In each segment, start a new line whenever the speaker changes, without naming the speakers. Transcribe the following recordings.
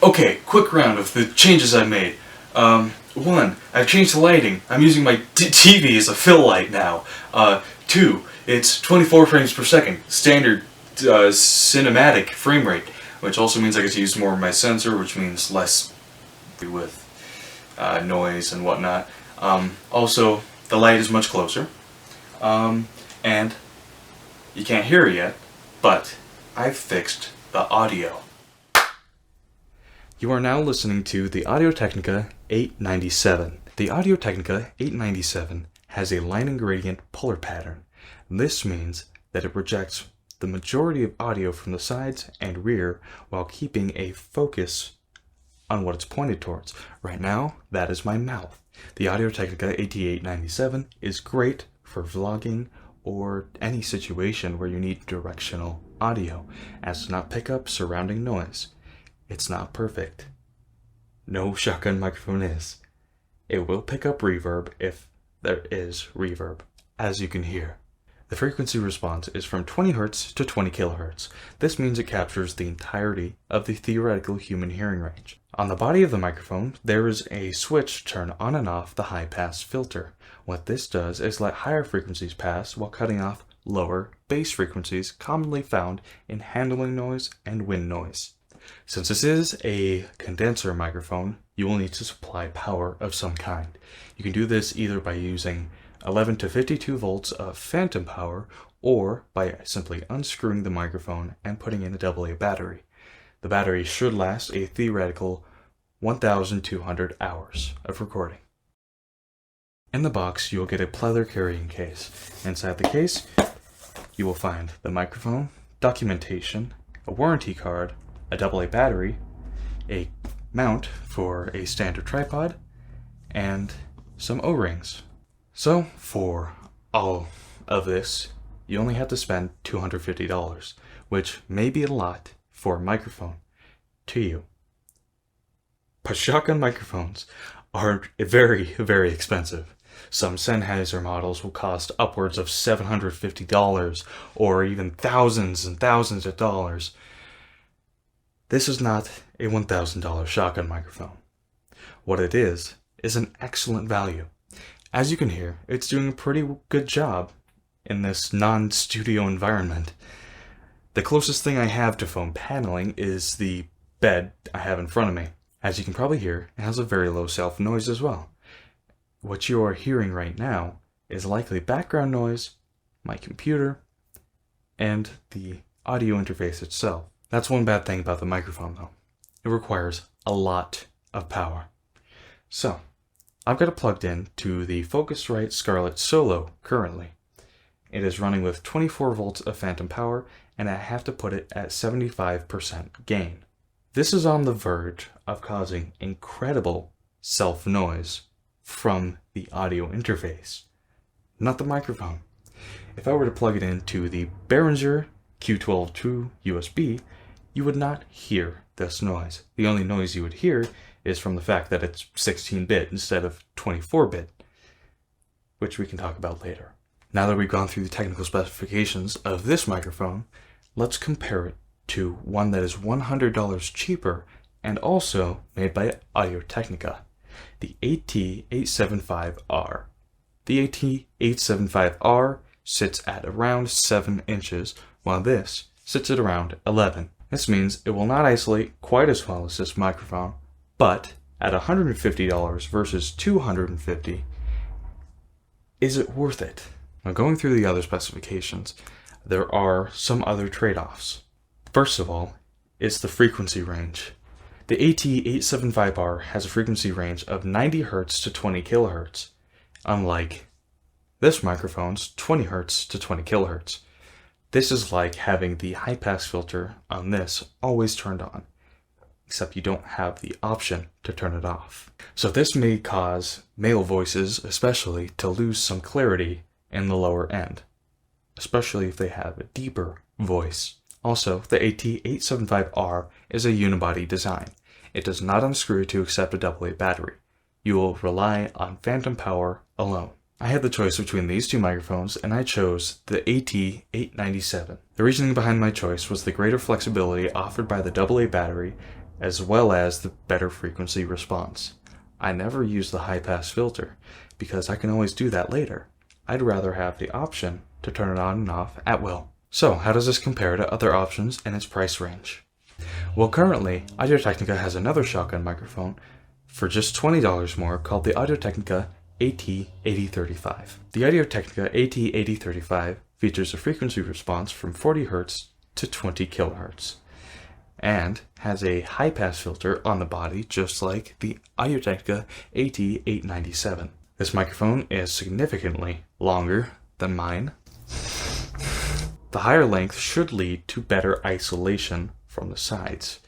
Okay, quick round of the changes I made. One, I've changed the lighting. I'm using my TV as a fill light now. Two, it's 24 frames per second, standard cinematic frame rate, which also means I get to use more of my sensor, which means less with noise and whatnot. Also, the light is much closer, and you can't hear it yet, but I've fixed the audio. You are now listening to the Audio-Technica 897. The Audio-Technica 897 has a line and gradient polar pattern. This means that it projects the majority of audio from the sides and rear while keeping a focus on what it's pointed towards. Right now, that is my mouth. The Audio-Technica AT897 is great for vlogging or any situation where you need directional audio, as to not pick up surrounding noise. It's not perfect. No shotgun microphone is. It will pick up reverb if there is reverb, as you can hear. The frequency response is from 20 Hz to 20 kHz. This means it captures the entirety of the theoretical human hearing range. On the body of the microphone, there is a switch to turn on and off the high-pass filter. What this does is let higher frequencies pass while cutting off lower bass frequencies commonly found in handling noise and wind noise. Since this is a condenser microphone, you will need to supply power of some kind. You can do this either by using 11 to 52 volts of phantom power or by simply unscrewing the microphone and putting in a AA battery. The battery should last a theoretical 1,200 hours of recording. In the box, you will get a pleather carrying case. Inside the case, you will find the microphone, documentation, a warranty card, a AA battery, a mount for a standard tripod, and some O-rings. So, for all of this, you only have to spend $250, which may be a lot for a microphone to you. But shotgun microphones are very, very expensive. Some Sennheiser models will cost upwards of $750 or even thousands and thousands of dollars. This is not a $1,000 shotgun microphone. What it is an excellent value. As you can hear, it's doing a pretty good job in this non-studio environment. The closest thing I have to foam paneling is the bed I have in front of me. As you can probably hear, it has a very low self-noise as well. What you are hearing right now is likely background noise, my computer, and the audio interface itself. That's one bad thing about the microphone though. It requires a lot of power. So, I've got it plugged in to the Focusrite Scarlett Solo currently. It is running with 24 volts of phantom power and I have to put it at 75% gain. This is on the verge of causing incredible self-noise from the audio interface, not the microphone. If I were to plug it into the Behringer Q12-2 USB, you would not hear this noise. The only noise you would hear is from the fact that it's 16-bit instead of 24-bit, which we can talk about later. Now that we've gone through the technical specifications of this microphone, let's compare it to one that is $100 cheaper and also made by Audio-Technica, the AT875R. The AT875R sits at around 7 inches, while this sits at around 11. This means it will not isolate quite as well as this microphone, but at $150 versus $250, is it worth it? Now going through the other specifications, there are some other trade-offs. First of all, it's the frequency range. The AT875R has a frequency range of 90 Hz to 20 kHz, unlike this microphone's 20 Hz to 20 kHz. This is like having the high-pass filter on this always turned on, except you don't have the option to turn it off. So this may cause male voices especially to lose some clarity in the lower end, especially if they have a deeper voice. Also, the AT875R is a unibody design. It does not unscrew to accept a AA battery. You will rely on phantom power alone. I had the choice between these two microphones and I chose the AT897. The reasoning behind my choice was the greater flexibility offered by the AA battery as well as the better frequency response. I never use the high pass filter because I can always do that later. I'd rather have the option to turn it on and off at will. So how does this compare to other options in its price range? Well, currently, Audio-Technica has another shotgun microphone for just $20 more called the Audio-Technica AT835. The Audio-Technica AT835 features a frequency response from 40 Hz to 20 kHz and has a high-pass filter on the body just like the Audio-Technica AT897. This microphone is significantly longer than mine. The higher length should lead to better isolation from the sides,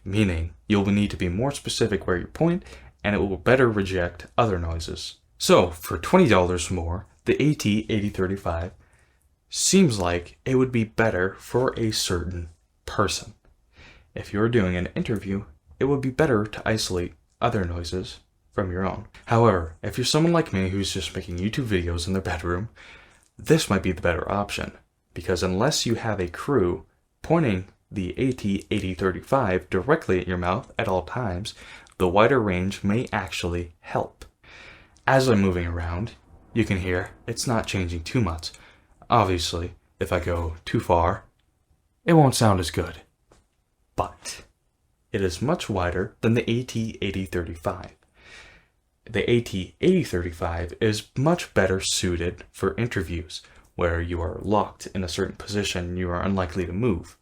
meaning you'll need to be more specific where you point and it will better reject other noises. So for $20 more, the AT835 seems like it would be better for a certain person. If you're doing an interview, it would be better to isolate other noises from your own. However, if you're someone like me who's just making YouTube videos in their bedroom, this might be the better option, because unless you have a crew pointing the AT835 directly at your mouth at all times, the wider range may actually help. As I'm moving around, you can hear it's not changing too much. Obviously, if I go too far, it won't sound as good. But it is much wider than the AT835. The AT835 is much better suited for interviews where you are locked in a certain position and you are unlikely to move.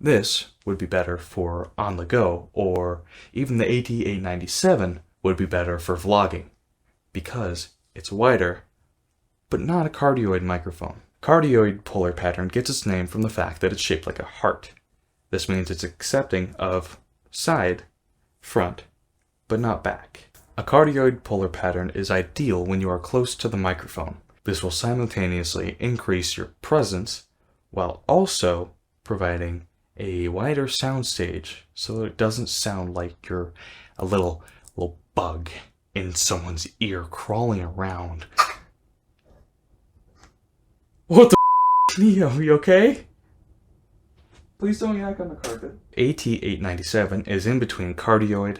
This would be better for on the go, or even the AT897 would be better for vlogging because it's wider, but not a cardioid microphone. Cardioid polar pattern gets its name from the fact that it's shaped like a heart. This means it's accepting of side, front, but not back. A cardioid polar pattern is ideal when you are close to the microphone. This will simultaneously increase your presence while also providing a wider soundstage so that it doesn't sound like you're a little bug in someone's ear crawling around. What the Neo, you okay? Please don't yak on the carpet. AT897 is in between cardioid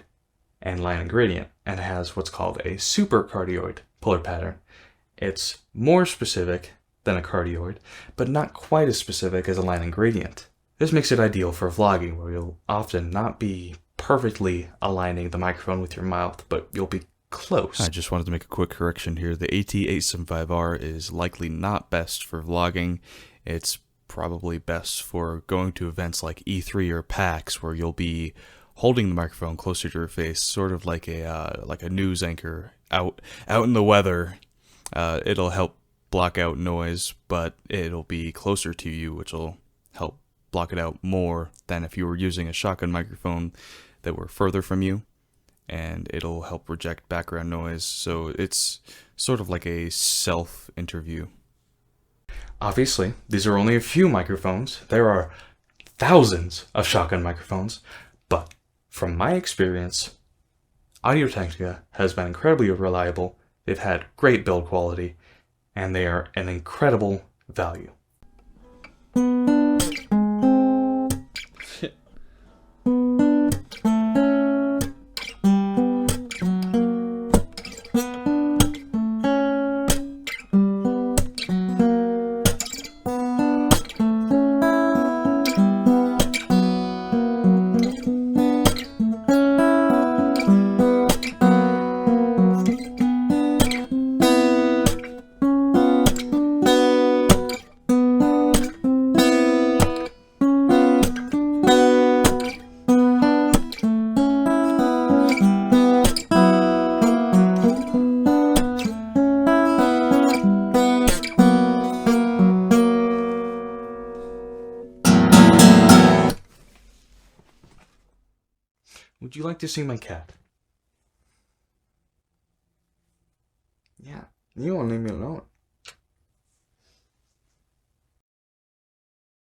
and line and gradient and has what's called a super cardioid polar pattern. It's more specific than a cardioid, but not quite as specific as a line and gradient. This makes it ideal for vlogging, where you'll often not be perfectly aligning the microphone with your mouth, but you'll be close.
I just wanted to make a quick correction here. The AT875R is likely not best for vlogging. It's probably best for going to events like E3 or PAX, where you'll be holding the microphone closer to your face, sort of like a news anchor out in the weather. It'll help block out noise, but it'll be closer to you, which will help block it out more than if you were using a shotgun microphone that were further from you, and it'll help reject background noise. So it's sort of like a self-interview.
Obviously, these are only a few microphones. There are thousands of shotgun microphones, but from my experience, Audio-Technica has been incredibly reliable. They've had great build quality, and they are an incredible value. Would you like to see my cat? Yeah, you won't leave me alone.